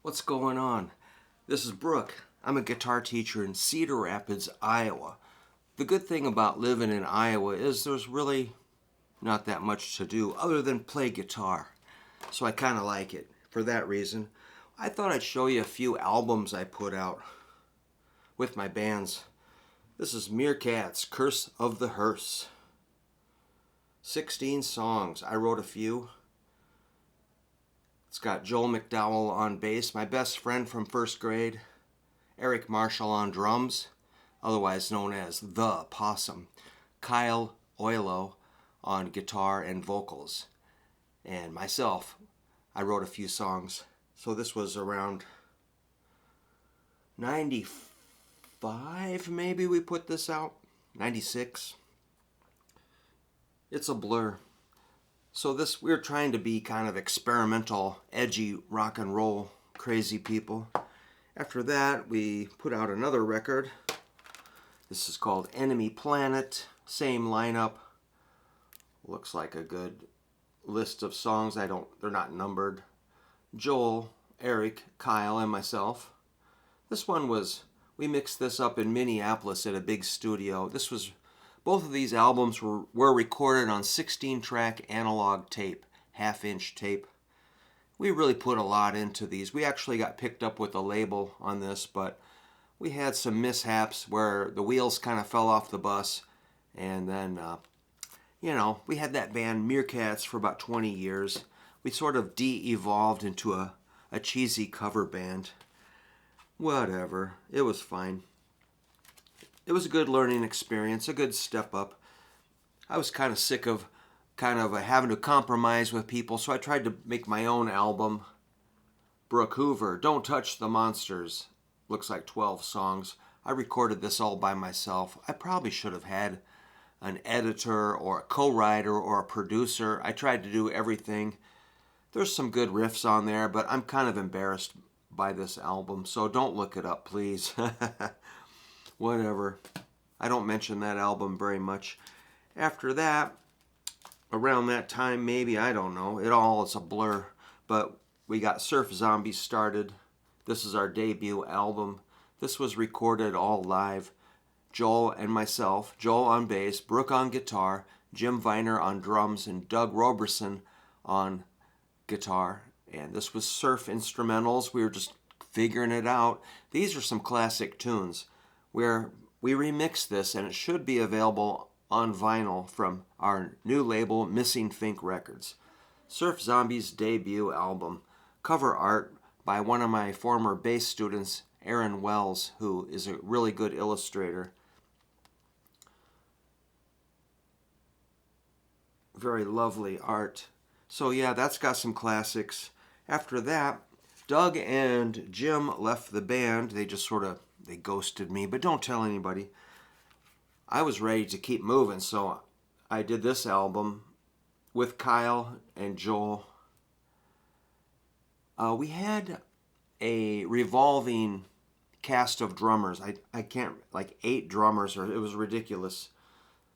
What's going on? This is Brook. I'm a guitar teacher in Cedar Rapids, Iowa. The good thing about living in Iowa is there's really not that much to do other than play guitar. So I kind of like it. For that reason, I thought I'd show you a few albums I put out with my bands. This is Meerkat's Curse of the Hearse. 16 songs. I wrote a few. It's got Joel McDowell on bass, my best friend from first grade, Eric Marshall on drums, otherwise known as The Possum, Kyle Oilo on guitar and vocals, and myself. I wrote a few songs. So this was around 95 maybe we put this out, 96. It's a blur. So we're trying to be kind of experimental, edgy, rock and roll, crazy people. After that, we put out another record. This is called Enemy Planet. Same lineup. Looks like a good list of songs. They're not numbered. Joel, Eric, Kyle, and myself. This one we mixed this up in Minneapolis at a big studio. Both of these albums were recorded on 16-track analog tape, half-inch tape. We really put a lot into these. We actually got picked up with a label on this, but we had some mishaps where the wheels kind of fell off the bus. And then, we had that band Meerkats for about 20 years. We sort of de-evolved into a cheesy cover band. Whatever. It was fine. It was a good learning experience, a good step up. I was kind of sick of having to compromise with people, so I tried to make my own album. Brook, Hoover, Don't Touch the Monsters. Looks like 12 songs. I recorded this all by myself. I probably should have had an editor or a co-writer or a producer. I tried to do everything. There's some good riffs on there, but I'm kind of embarrassed by this album, so don't look it up, please. Whatever. I don't mention that album very much. After that, around that time, maybe, I don't know. It's a blur. But we got Surf Zombies started. This is our debut album. This was recorded all live. Joel and myself, Joel on bass, Brook on guitar, Jim Viner on drums, and Doug Roberson on guitar. And this was surf instrumentals. We were just figuring it out. These are some classic tunes where we remixed this, and it should be available on vinyl from our new label, Missing Fink Records. Surf Zombies' debut album. Cover art by one of my former bass students, Aaron Wells, who is a really good illustrator. Very lovely art. So yeah, that's got some classics. After that, Doug and Jim left the band. They ghosted me, but don't tell anybody. I was ready to keep moving, so I did this album with Kyle and Joel. We had a revolving cast of drummers. I can't, like 8 drummers, or it was ridiculous.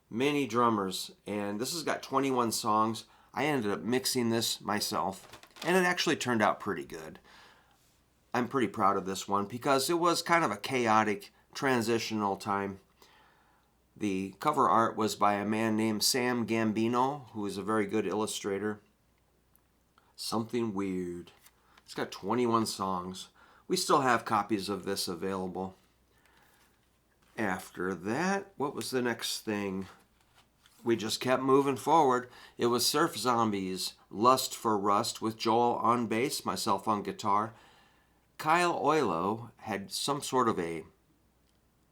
Many drummers, and this has got 21 songs. I ended up mixing this myself, and it actually turned out pretty good. I'm pretty proud of this one because it was kind of a chaotic transitional time. The cover art was by a man named Sam Gambino, who is a very good illustrator. Something Weird. It's got 21 songs. We still have copies of this available. After that, what was the next thing? We just kept moving forward. It was Surf Zombies, Lust for Rust, with Joel on bass, myself on guitar. Kyle Oilo had some sort of a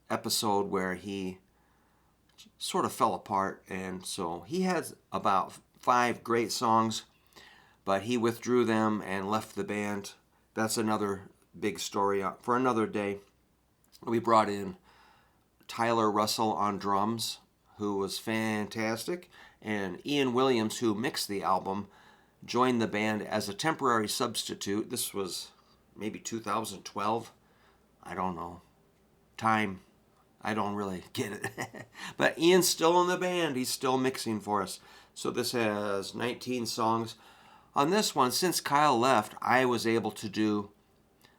episode where he sort of fell apart, and so he had about 5 great songs, but he withdrew them and left the band. That's another big story for another day. We brought in Tyler Russell on drums, who was fantastic, and Ian Williams, who mixed the album, joined the band as a temporary substitute. This was maybe 2012. I don't know. Time. I don't really get it. But Ian's still in the band. He's still mixing for us. So this has 19 songs. On this one, since Kyle left, I was able to do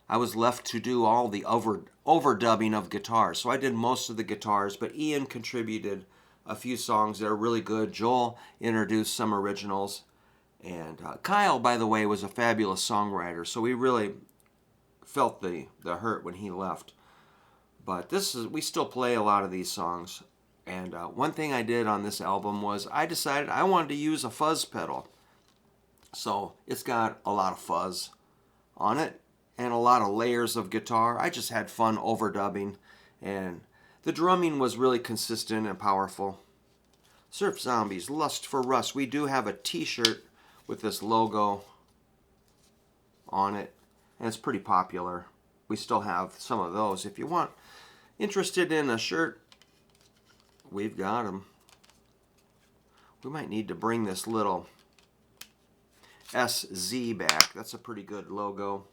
I was left to do all the overdubbing of guitars. So I did most of the guitars, but Ian contributed a few songs that are really good. Joel introduced some originals. And Kyle, by the way, was a fabulous songwriter. So we really felt the hurt when he left. But we still play a lot of these songs. And one thing I did on this album was I decided I wanted to use a fuzz pedal. So it's got a lot of fuzz on it and a lot of layers of guitar. I just had fun overdubbing, and the drumming was really consistent and powerful. Surf Zombies, Lust for Rust. We do have a t-shirt with this logo on it, and it's pretty popular. We still have some of those. If you want, interested in a shirt, we've got them. We might need to bring this little SZ back. That's a pretty good logo.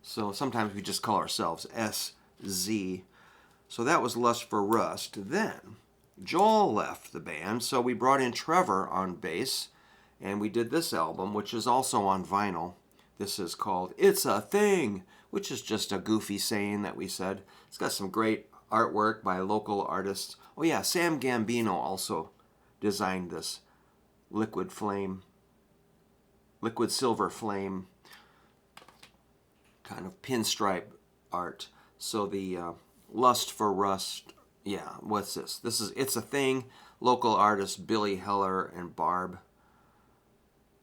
So sometimes we just call ourselves SZ. So that was Lust for Rust. Then Joel left the band, so we brought in Trevor on bass, and we did this album, which is also on vinyl. This is called It's a Thing, which is just a goofy saying that we said. It's got some great artwork by local artists. Oh yeah, Sam Gambino also designed this liquid silver flame kind of pinstripe art. So the Lust for Rust, yeah, what's this? This is It's a Thing, local artists Billy Heller and Barb.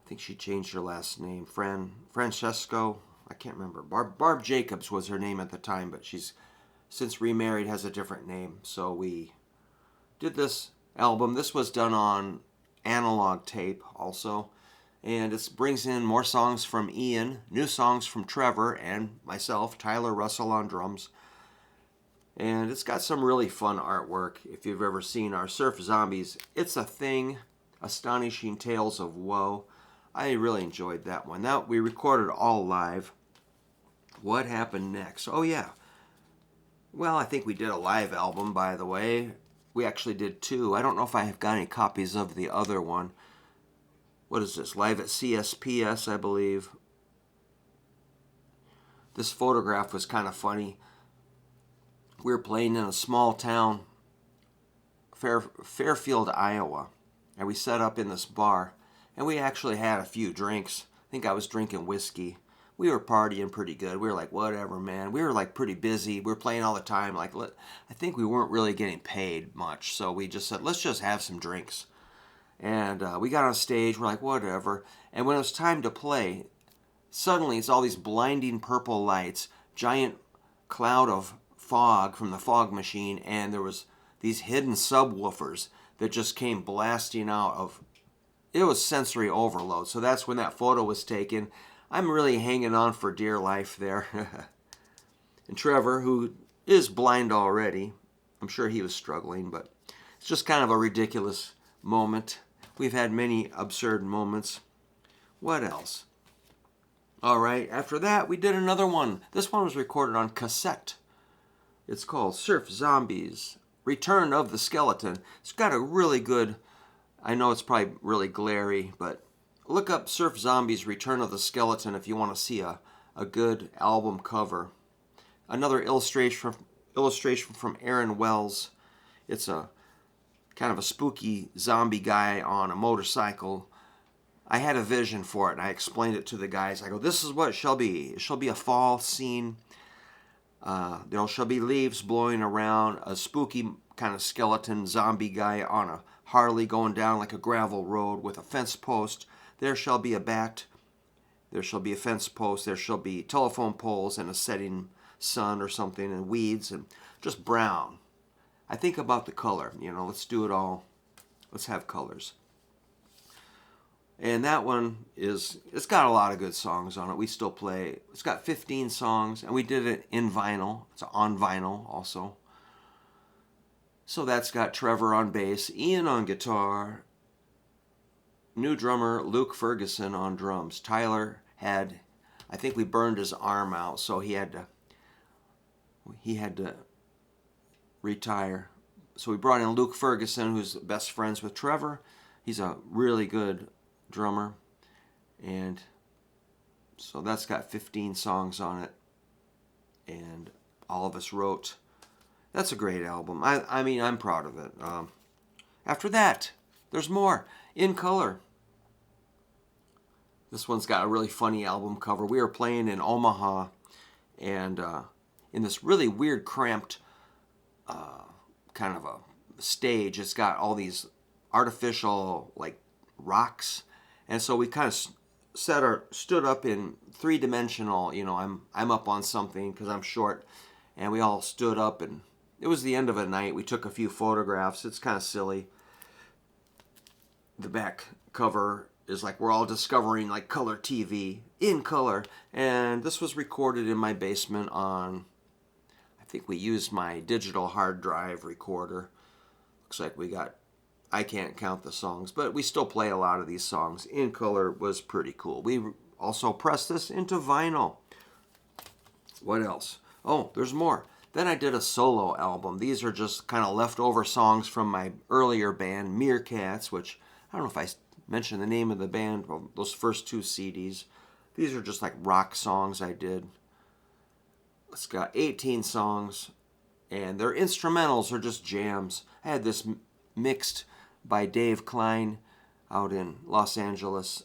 I think she changed her last name. Francesco, I can't remember. Barb Jacobs was her name at the time, but she's since remarried, has a different name. So we did this album. This was done on analog tape also. And it brings in more songs from Ian, new songs from Trevor, and myself, Tyler Russell on drums. And it's got some really fun artwork. If you've ever seen our Surf Zombies, It's a Thing, Astonishing Tales of Woe. I really enjoyed that one. That we recorded all live. What happened next? Oh yeah. Well, I think we did a live album, by the way. We actually did two. I don't know if I have got any copies of the other one. What is this? Live at CSPS, I believe. This photograph was kind of funny. We were playing in a small town, Fairfield, Iowa. And we set up in this bar. And we actually had a few drinks. I think I was drinking whiskey. We were partying pretty good. We were like, whatever, man. We were like pretty busy. We were playing all the time. Like, I think we weren't really getting paid much. So we just said, let's just have some drinks. And we got on stage. We're like, whatever. And when it was time to play, suddenly it's all these blinding purple lights, giant cloud of fog from the fog machine, and there was these hidden subwoofers that just came blasting out of. It was sensory overload. So that's when that photo was taken. I'm really hanging on for dear life there. And Trevor, who is blind already, I'm sure he was struggling, but it's just kind of a ridiculous moment. We've had many absurd moments. What else? All right, after that, we did another one. This one was recorded on cassette. It's called Surf Zombies, Return of the Skeleton. It's got a really good, I know it's probably really glary, but look up Surf Zombies, Return of the Skeleton if you want to see a good album cover. Another illustration from Aaron Wells. It's a kind of a spooky zombie guy on a motorcycle. I had a vision for it, and I explained it to the guys. I go, this is what it shall be. It shall be a fall scene. There shall be leaves blowing around, a spooky kind of skeleton zombie guy on a Harley going down like a gravel road with a fence post. There shall be a bat. There shall be a fence post. There shall be telephone poles and a setting sun or something, and weeds, and just brown. I think about the color. Let's do it all. Let's have colors. And that one it's got a lot of good songs on it. We still play. It's got 15 songs, and we did it in vinyl. It's on vinyl also. So that's got Trevor on bass, Ian on guitar, new drummer Luke Ferguson on drums. Tyler I think we burned his arm out, so he had to retire. So we brought in Luke Ferguson, who's best friends with Trevor. He's a really good drummer. And So that's got 15 songs on it, and all of us wrote. That's a great album. I mean, I'm proud of it. After that, there's more. In Color. This one's got a really funny album cover. We were playing in Omaha, and in this really weird, cramped kind of a stage. It's got all these artificial like rocks, and so we kind of stood up in three-dimensional. You know, I'm up on something because I'm short, and we all stood up, and it was the end of a night. We took a few photographs. It's kind of silly. The back cover is like we're all discovering like color TV in color, and this was recorded in my basement on, I think we used my digital hard drive recorder. Looks like we got, I can't count the songs, but we still play a lot of these songs. In Color was pretty cool. We also pressed this into vinyl. What else? Oh, there's more. Then I did a solo album. These are just kind of leftover songs from my earlier band, Meerkats, which I don't know if I mentioned the name of the band, well, those first two CDs. These are just like rock songs I did. It's got 18 songs, and their instrumentals are just jams. I had this mixed by Dave Klein out in Los Angeles,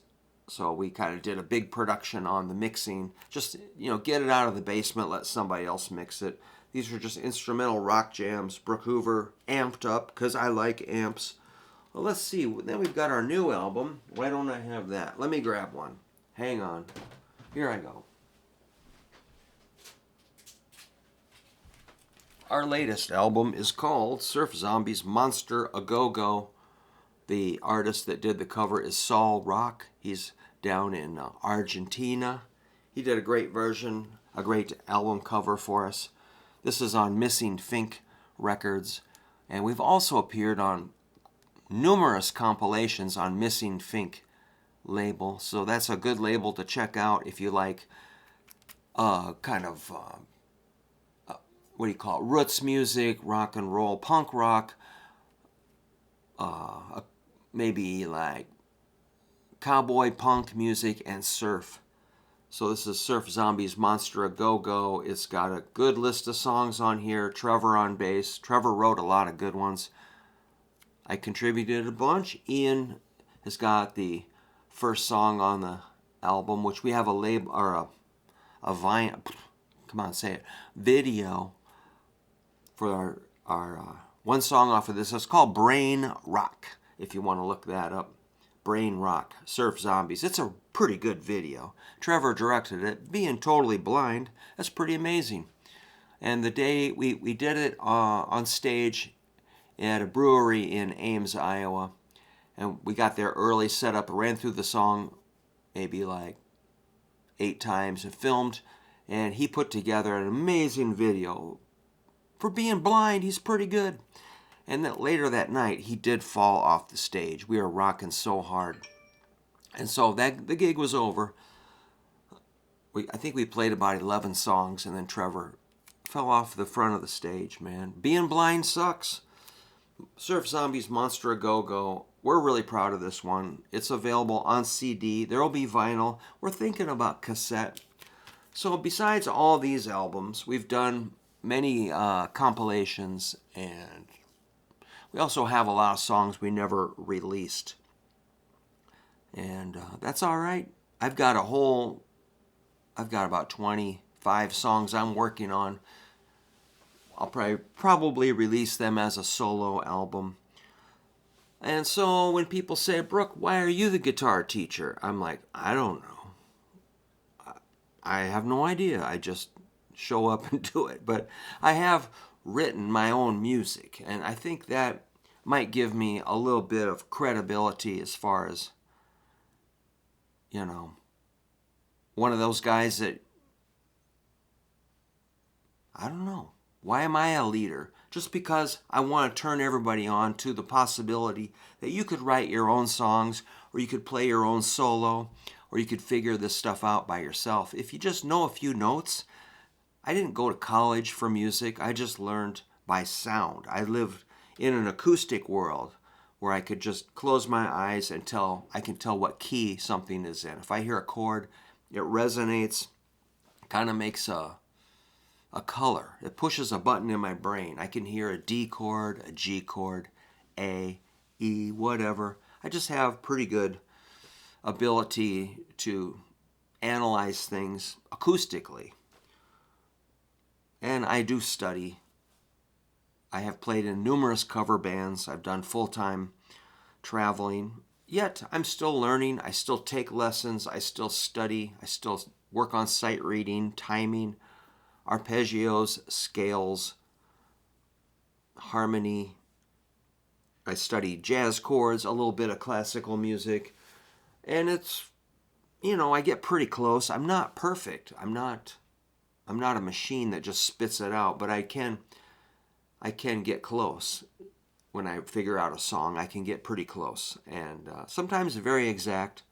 so we kind of did a big production on the mixing. Just, you know, get it out of the basement, let somebody else mix it. These are just instrumental rock jams. Brook Hoover amped up, because I like amps. Well, let's see. Then we've got our new album. Why don't I have that? Let me grab one. Hang on. Here I go. Our latest album is called Surf Zombies Monster A Go-Go. The artist that did the cover is Saul Rock. He's down in Argentina. He did a great version, a great album cover for us. This is on Missing Fink Records. And we've also appeared on numerous compilations on Missing Fink label. So that's a good label to check out if you like kind of... what do you call it? Roots music, rock and roll, punk rock, maybe like cowboy punk music and surf. So this is Surf Zombies Monster A Go-Go. It's got a good list of songs on here. Trevor on bass. Trevor wrote a lot of good ones. I contributed a bunch. Ian has got the first song on the album, which we have a label or a vine. Come on, say it. Video for our one song off of this. It's called Brain Rock, if you want to look that up. Brain Rock, Surf Zombies. It's a pretty good video. Trevor directed it. Being totally blind, that's pretty amazing. And the day we did it on stage at a brewery in Ames, Iowa. And we got there early, set up, ran through the song maybe like 8 times and filmed. And he put together an amazing video. For being blind, he's pretty good. And then later that night, he did fall off the stage. We were rocking so hard. And so the gig was over. I think we played about 11 songs, and then Trevor fell off the front of the stage, man. Being blind sucks. Surf Zombies Monster A Go-Go. We're really proud of this one. It's available on CD. There will be vinyl. We're thinking about cassette. So besides all these albums, we've done many compilations, and we also have a lot of songs we never released. And that's all right. I've got about 25 songs I'm working on. I'll probably release them as a solo album. And so when people say, Brook, why are you the guitar teacher? I'm like, I don't know. I have no idea. I just show up and do it. But I have written my own music, and I think that might give me a little bit of credibility as far as, you know, one of those guys that, I don't know. Why am I a leader? Just because I want to turn everybody on to the possibility that you could write your own songs, or you could play your own solo, or you could figure this stuff out by yourself. If you just know a few notes, I didn't go to college for music. I just learned by sound. I lived in an acoustic world where I could just close my eyes and I can tell what key something is in. If I hear a chord It resonates, kind of makes a color. It pushes a button in my brain. I can hear a D chord, a G chord, A, E, whatever. I just have pretty good ability to analyze things acoustically. And I do study. I have played in numerous cover bands. I've done full-time traveling. Yet I'm still learning. I still take lessons. I still study. I still work on sight reading, timing, arpeggios, scales, harmony. I study jazz chords, a little bit of classical music. And it's, I get pretty close. I'm not perfect. I'm not a machine that just spits it out, but I can get close. When I figure out a song, I can get pretty close. And sometimes very exact.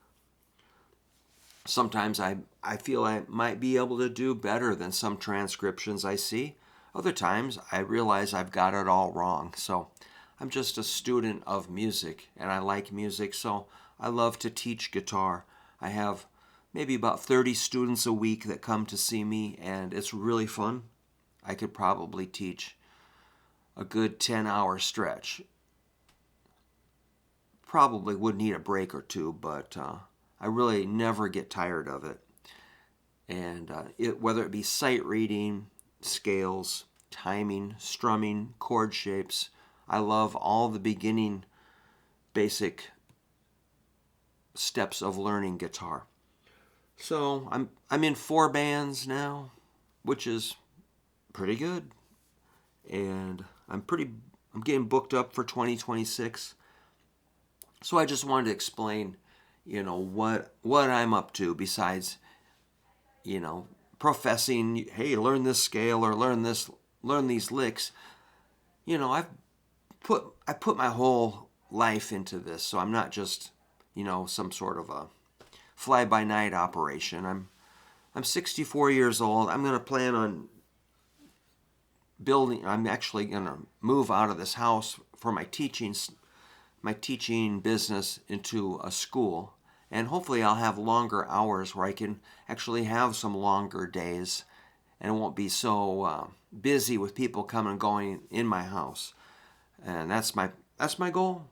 Sometimes I feel I might be able to do better than some transcriptions I see. Other times I realize I've got it all wrong. So I'm just a student of music, and I like music, so I love to teach guitar. I have maybe about 30 students a week that come to see me, and it's really fun. I could probably teach a good 10-hour stretch. Probably would need a break or two, but I really never get tired of it. And whether it be sight reading, scales, timing, strumming, chord shapes, I love all the beginning basic steps of learning guitar. So I'm in 4 bands now, which is pretty good. And I'm getting booked up for 2026. So I just wanted to explain, what I'm up to besides, professing, hey, learn this scale or learn these licks. I put my whole life into this, so I'm not just, some sort of a fly-by-night operation. I'm 64 years old. I'm going to plan on I'm actually going to move out of this house for my teaching business into a school. And hopefully I'll have longer hours where I can actually have some longer days and it won't be so busy with people coming and going in my house. And that's my goal.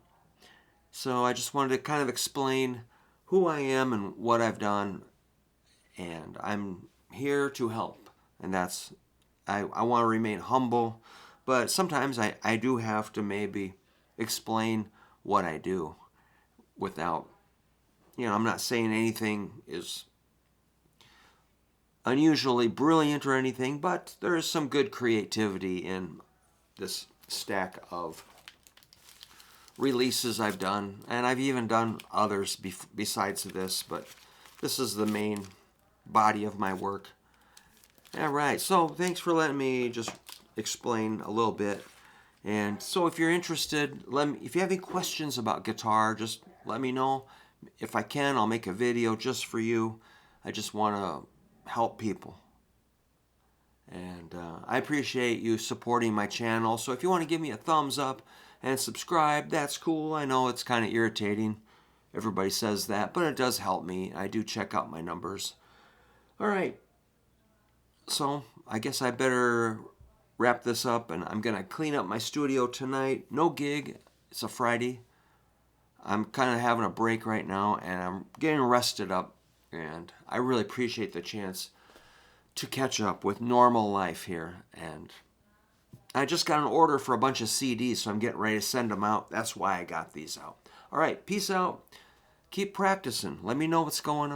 So I just wanted to kind of explain who I am and what I've done. And I'm here to help. And I want to remain humble, but sometimes I do have to maybe explain what I do without, I'm not saying anything is unusually brilliant or anything, but there is some good creativity in this stack of releases I've done, and I've even done others besides this, but this is the main body of my work. All right, so thanks for letting me just explain a little bit. And so if you're interested, if you have any questions about guitar, just let me know. If I can, I'll make a video just for you. I just want to help people. And I appreciate you supporting my channel. So if you want to give me a thumbs up and subscribe, that's cool. I know it's kind of irritating. Everybody says that, but it does help me. I do check out my numbers. All right. So I guess I better wrap this up, and I'm going to clean up my studio tonight. No gig. It's a Friday. I'm kind of having a break right now, and I'm getting rested up, and I really appreciate the chance to catch up with normal life here. And I just got an order for a bunch of CDs, so I'm getting ready to send them out. That's why I got these out. All right, peace out. Keep practicing. Let me know what's going on.